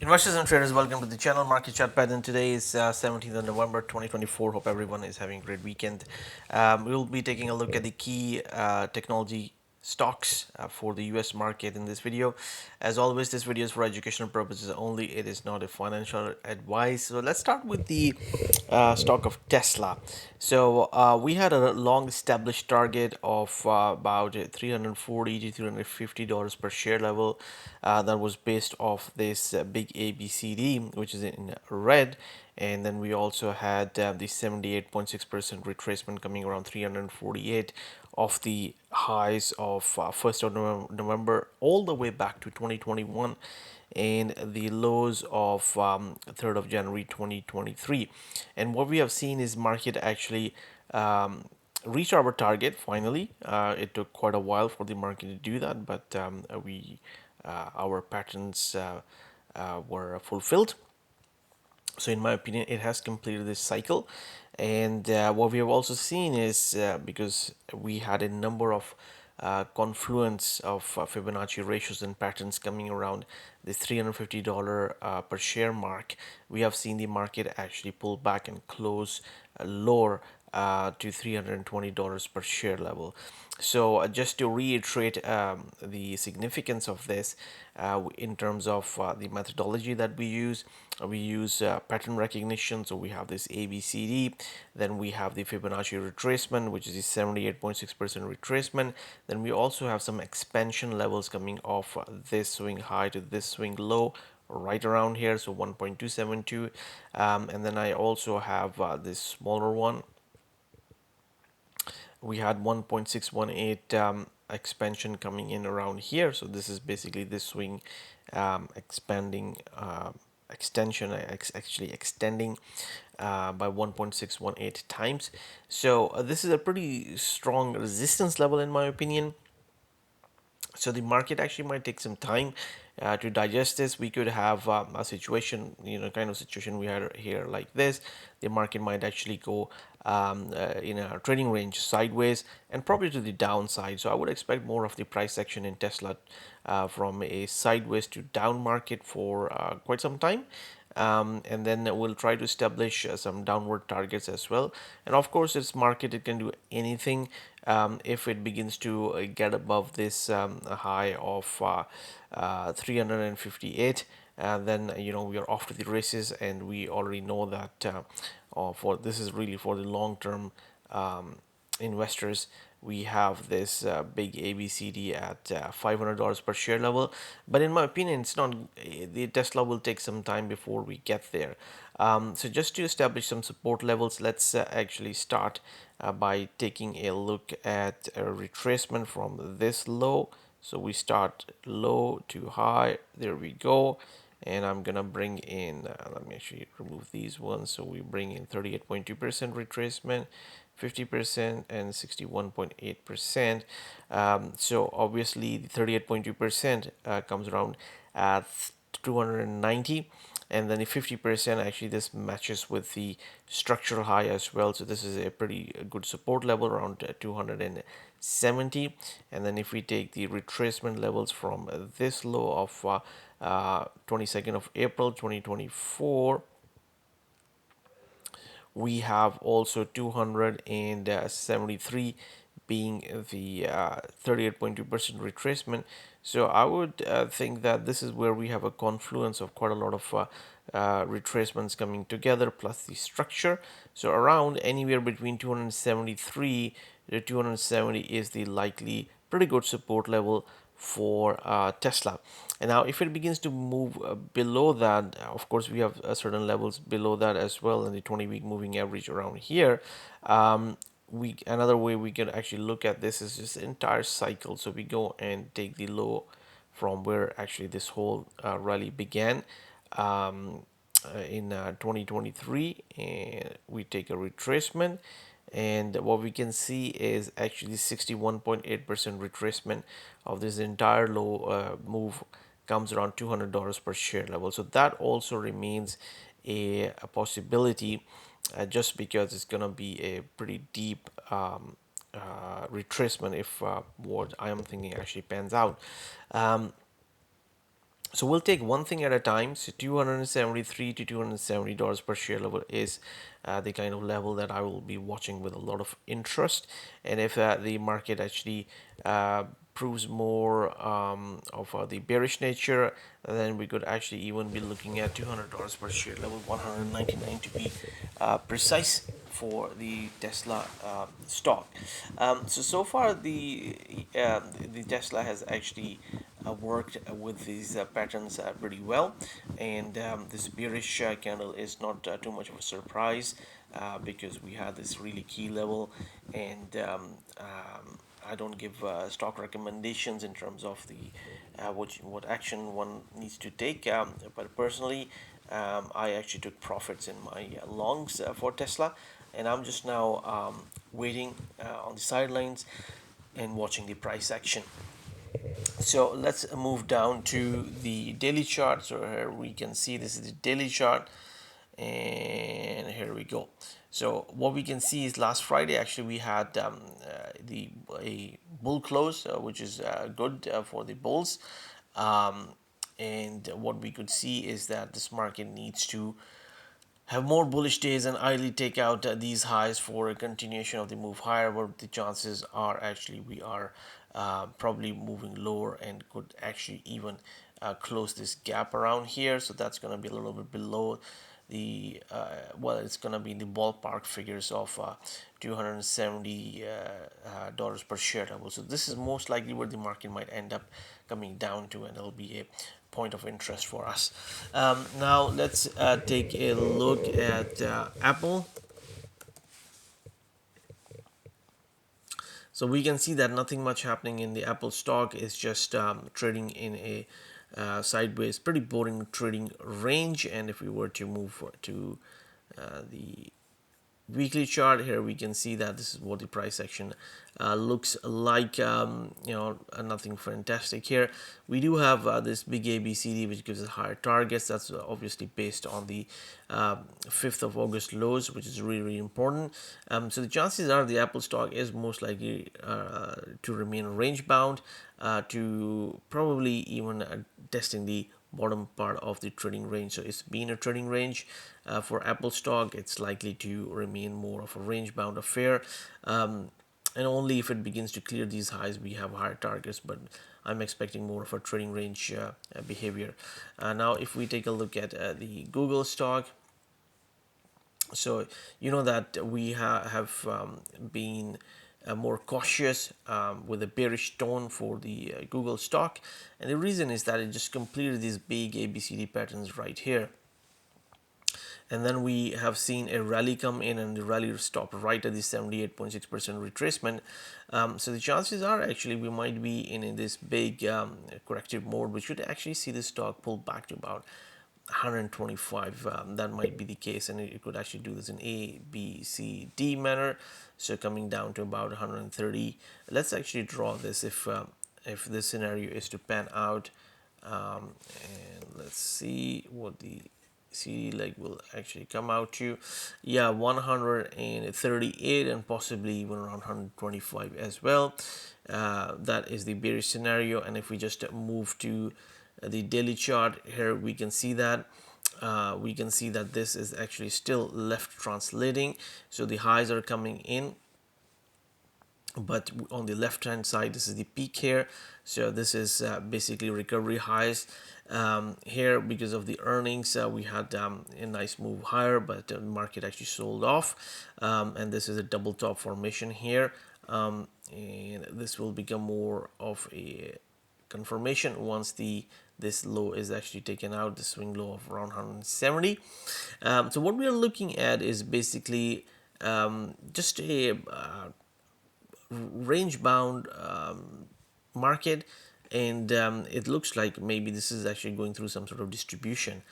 Investors and traders, welcome to the channel Market Chat Pattern. Today is 17th of November 2024. Hope everyone is having a great weekend. We'll be taking a look at the key technology stocks for the US market in this video. As always, this video is for educational purposes only. It is not a financial advice. So let's start with the stock of Tesla. So we had a long established target of about 340 to $350 per share level. That was based off this big ABCD, which is in red. And then we also had the 78.6% retracement coming around 348 of the highs of 1st of November all the way back to 2021 and the lows of 3rd of January 2023. And what we have seen is market actually reach our target finally. It took quite a while for the market to do that, but our patterns were fulfilled. So in my opinion, it has completed this cycle. And what we have also seen is because we had a number of confluence of Fibonacci ratios and patterns coming around the $350 per share mark, we have seen the market actually pull back and close lower to $320 per share level. So just to reiterate the significance of this in terms of the methodology that we use pattern recognition. So we have this ABCD, then we have the Fibonacci retracement, which is the 78.6% retracement. Then we also have some expansion levels coming off this swing high to this swing low right around here, so 1.272, and then I also have this smaller one. We had 1.618 expansion coming in around here, so this is basically this swing expanding extension actually extending by 1.618 times. So this is a pretty strong resistance level in my opinion. So the market actually might take some time to digest this. We could have a situation, kind of situation we had here like this. The market might actually go in a trading range sideways and probably to the downside. So I would expect more of the price action in Tesla from a sideways to down market for quite some time. And then we'll try to establish some downward targets as well. And of course, it's market, it can do anything. If it begins to get above this high of 358, then we are off to the races, and we already know that for this is really for the long term investors. We have this big ABCD at $500 per share level, but in my opinion, it's not. The Tesla will take some time before we get there. So just to establish some support levels, let's actually start by taking a look at a retracement from this low. So we start low to high. There we go. And I'm gonna bring in, let me actually remove these ones. So we bring in 38.2% retracement, 50% and 61.8%. So obviously the 38.2% comes around at 290, and then the 50% actually this matches with the structural high as well. So this is a pretty good support level around 270. And then if we take the retracement levels from this low of 22nd of April 2024, we have also 273 being the 38.2% retracement. So I would think that this is where we have a confluence of quite a lot of retracements coming together plus the structure. So around anywhere between 273 to 270 is the likely pretty good support level for Tesla. And now if it begins to move below that, of course we have certain levels below that as well in the 20-week moving average around here. Another way we can actually look at this is just the entire cycle. So we go and take the low from where actually this whole rally began in 2023, and we take a retracement, and what we can see is actually 61.8% retracement of this entire low move comes around $200 per share level. So that also remains a possibility, just because it's going to be a pretty deep retracement if what I am thinking actually pans out. So we'll take one thing at a time. So 273 to $270 per share level is the kind of level that I will be watching with a lot of interest. And if the market actually proves more of the bearish nature, then we could actually even be looking at $200 per share level, 199 to be precise for the Tesla stock. So far the Tesla has actually worked with these patterns pretty well, and this bearish candle is not too much of a surprise because we had this really key level, and I don't give stock recommendations in terms of the what action one needs to take, but personally I actually took profits in my longs for Tesla, and I'm just now waiting on the sidelines and watching the price action. So let's move down to the daily chart. So here we can see this is the daily chart, and here we go. So what we can see is last Friday actually we had the a bull close, which is good for the bulls. Um, and what we could see is that this market needs to have more bullish days and ideally take out these highs for a continuation of the move higher, but the chances are actually we are probably moving lower and could actually even close this gap around here. So that's going to be a little bit below the well, it's going to be in the ballpark figures of $270 per share level. So this is most likely where the market might end up coming down to, and it'll be a point of interest for us. Now let's take a look at Apple. So we can see that nothing much happening in the Apple stock, is just trading in a sideways, pretty boring trading range. And if we were to move to the weekly chart, here we can see that this is what the price action looks like. Nothing fantastic here. We do have this big ABCD which gives us higher targets. That's obviously based on the 5th of August lows, which is really, really important. So the chances are the Apple stock is most likely to remain range bound, to probably even testing the bottom part of the trading range. So it's been a trading range for Apple stock. It's likely to remain more of a range bound affair, and only if it begins to clear these highs we have higher targets, but I'm expecting more of a trading range behavior. Now if we take a look at the Google stock, so you know that we have been more cautious with a bearish tone for the Google stock, and the reason is that it just completed these big ABCD patterns right here, and then we have seen a rally come in, and the rally stopped right at the 78.6% retracement. So the chances are actually we might be in this big corrective mode, which should actually see the stock pull back to about 125. That might be the case, and it could actually do this in A, B, C, D manner. So coming down to about 130. Let's actually draw this if this scenario is to pan out, and let's see what the CD leg will actually come out to. Yeah, 138 and possibly even around 125 as well. That is the bearish scenario. And if we just move to the daily chart here, we can see that this is actually still left translating. So the highs are coming in, but on the left hand side this is the peak here. So this is basically recovery highs here. Because of the earnings we had a nice move higher, but the market actually sold off, and this is a double top formation here, and this will become more of a confirmation once this low is actually taken out, the swing low of around 170. So what we are looking at is basically just a range bound market, and it looks like maybe this is actually going through some sort of distribution,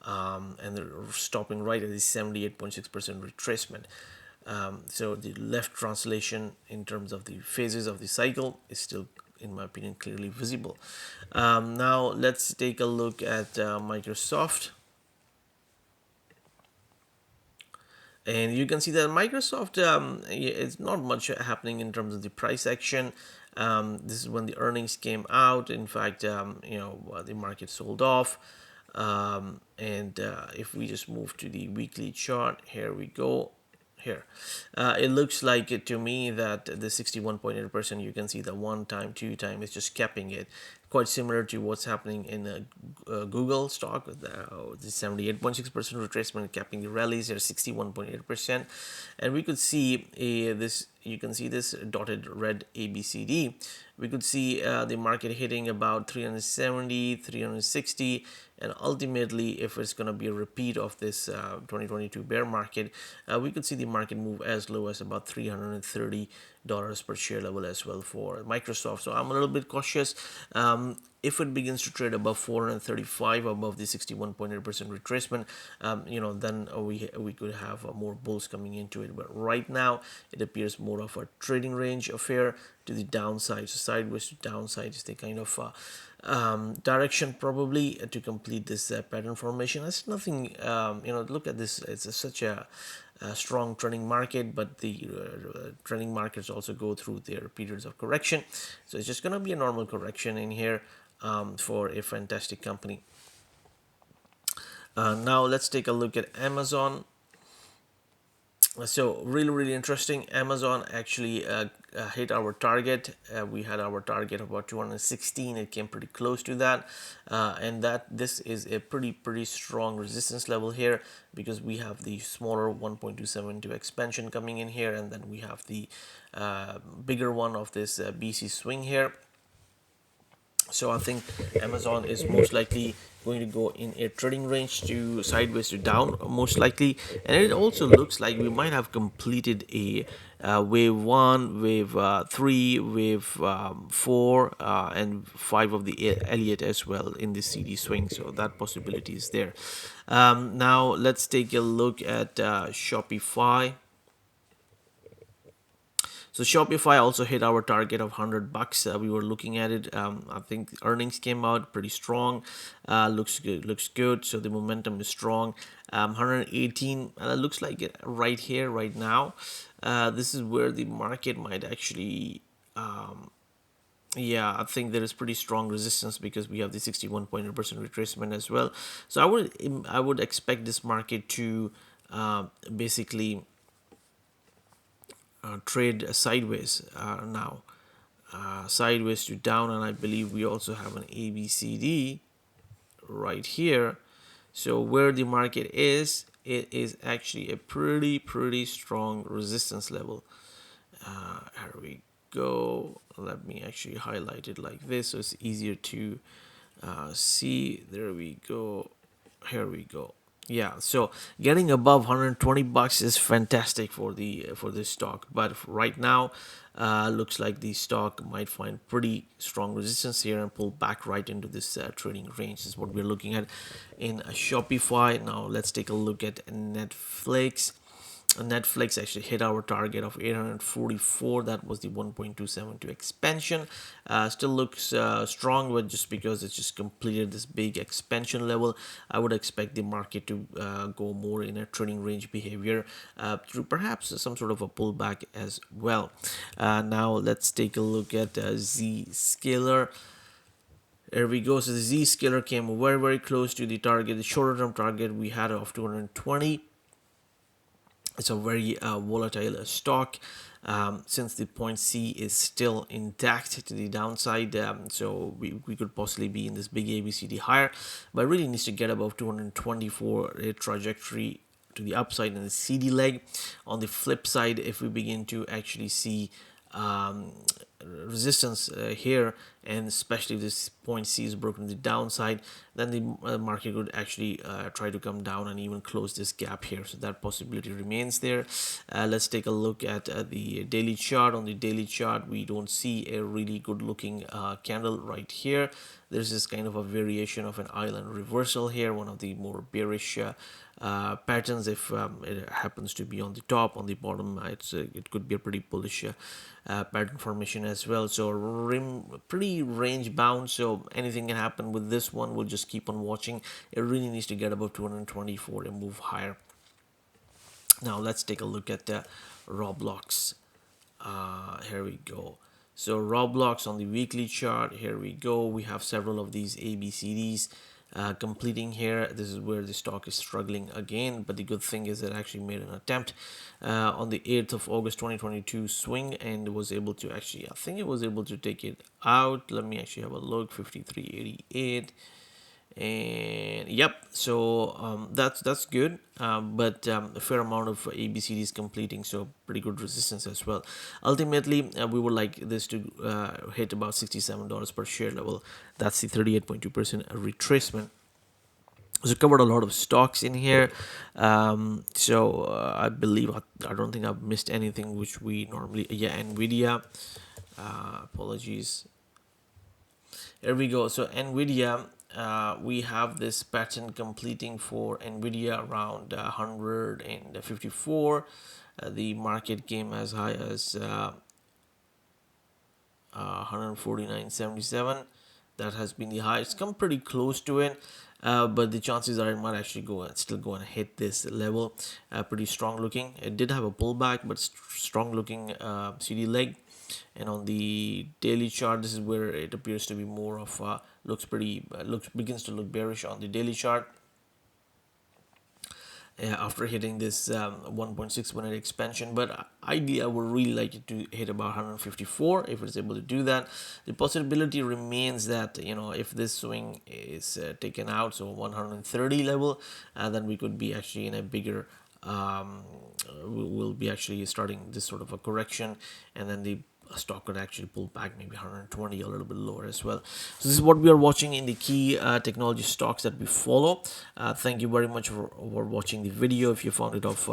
and they're stopping right at the 78.6% retracement. So the left translation in terms of the phases of the cycle is still, in my opinion, clearly visible. Now let's take a look at Microsoft. And you can see that Microsoft, it's not much happening in terms of the price action. This is when the earnings came out. In fact, the market sold off. And if we just move to the weekly chart, here we go. Here, it looks like it to me that the 61.8%, you can see the one time, two time is just capping it, quite similar to what's happening in Google stock, the 78.6% retracement capping the rallies here, 61.8%. And we could see this, you can see this dotted red ABCD. We could see the market hitting about 370, 360, and ultimately, if it's going to be a repeat of this 2022 bear market, we could see the market move as low as about $330 per share level as well for Microsoft. So I'm a little bit cautious. If it begins to trade above 435, above the 61.8% retracement, then we could have more bulls coming into it. But right now, it appears more of a trading range affair to the downside. So sideways to downside is the kind of direction probably to complete this pattern formation. It's nothing, look at this. It's such a strong trending market, but the trending markets also go through their periods of correction. So it's just going to be a normal correction in here for a fantastic company. Now let's take a look at Amazon. So really interesting. Amazon actually hit our target. We had our target of about 216. It came pretty close to that, and this is a pretty strong resistance level here, because we have the smaller 1.272 expansion coming in here, and then we have the bigger one of this BC swing here. So I think Amazon is most likely going to go in a trading range to sideways to down, most likely. And it also looks like we might have completed a wave 1, wave 3, wave 4, and 5 of the Elliott as well in the CD swing. So that possibility is there. Now let's take a look at Shopify. So Shopify also hit our target of $100. We were looking at it. I think earnings came out pretty strong. Looks good. So the momentum is strong. 118. Looks like it right here, right now. This is where the market might actually. Yeah, I think there is pretty strong resistance, because we have the 61.8% retracement as well. So I would expect this market to basically trade sideways now, sideways to down, and I believe we also have an ABCD right here. So where the market is, it is actually a pretty strong resistance level. Here we go. Let me actually highlight it like this so it's easier to see. There we go. Here we go. Yeah, so getting above $120 is fantastic for this stock, but right now looks like the stock might find pretty strong resistance here and pull back right into this trading range. This is what we're looking at in Shopify. Now let's take a look at Netflix. Netflix actually hit our target of 844. That was the 1.272 expansion. Still looks strong, but just because it's just completed this big expansion level, I would expect the market to go more in a trading range behavior through perhaps some sort of a pullback as well. Now let's take a look at Zscaler. There we go. So the Zscaler came very close to the target, the shorter term target we had of 220. It's a very volatile stock, since the point C is still intact to the downside. So we could possibly be in this big ABCD higher, but really needs to get above 220 for a trajectory to the upside in the CD leg. On the flip side, if we begin to actually see resistance here, and especially if this point C is broken to the downside, then the market could actually try to come down and even close this gap here. So that possibility remains there. Let's take a look at the daily chart. On the daily chart, we don't see a really good looking candle right here. There's this kind of a variation of an island reversal here, one of the more bearish patterns. If it happens to be on the top, on the bottom, it could be a pretty bullish pattern formation as well. So pretty range bound, so anything can happen with this one. We'll just keep on watching. It really needs to get above 224 and move higher. Now let's take a look at the Roblox. Here we go. So roblox on the weekly chart, here we go. We have several of these ABCDs completing here. This is where the stock is struggling again, but the good thing is it actually made an attempt on the 8th of August 2022 swing and was able to actually, I think it was able to take it out. Let me actually have a look. 53.88. And yep, so that's good, but a fair amount of ABCDs completing, so pretty good resistance as well. Ultimately, we would like this to hit about $67 per share level. That's the 38.2% retracement. So covered a lot of stocks in here. I believe I don't think I've missed anything which we normally, yeah, NVIDIA. Apologies. Here we go. So NVIDIA, we have this pattern completing for NVIDIA around 154. The market came as high as 149.77. That has been the high. It's come pretty close to it, but the chances are it might actually still go and hit this level. Pretty strong looking. It did have a pullback, but strong looking CD leg. And on the daily chart, this is where it appears to be more of begins to look bearish on the daily chart. After hitting this 1.618 expansion, but ideally I would really like it to hit about 154 if it's able to do that. The possibility remains that, you know, if this swing is taken out, so 130 level, then we could be actually in a bigger we'll be actually starting this sort of a correction, and then the stock could actually pull back maybe 120, a little bit lower as well. So this is what we are watching in the key technology stocks that we follow. Thank you very much for watching the video. If you found it of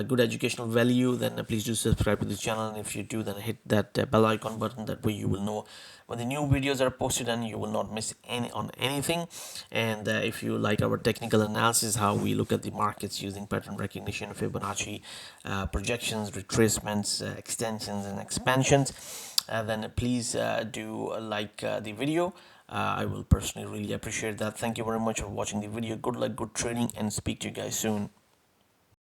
good educational value, then please do subscribe to the channel, and if you do, then hit that bell icon button. That way you will know when the new videos are posted and you will not miss anything. And if you like our technical analysis, how we look at the markets using pattern recognition, Fibonacci, projections, retracements, extensions and expansions, then please do like the video. I will personally really appreciate that. Thank you very much for watching the video. Good luck, good trading, and speak to you guys soon.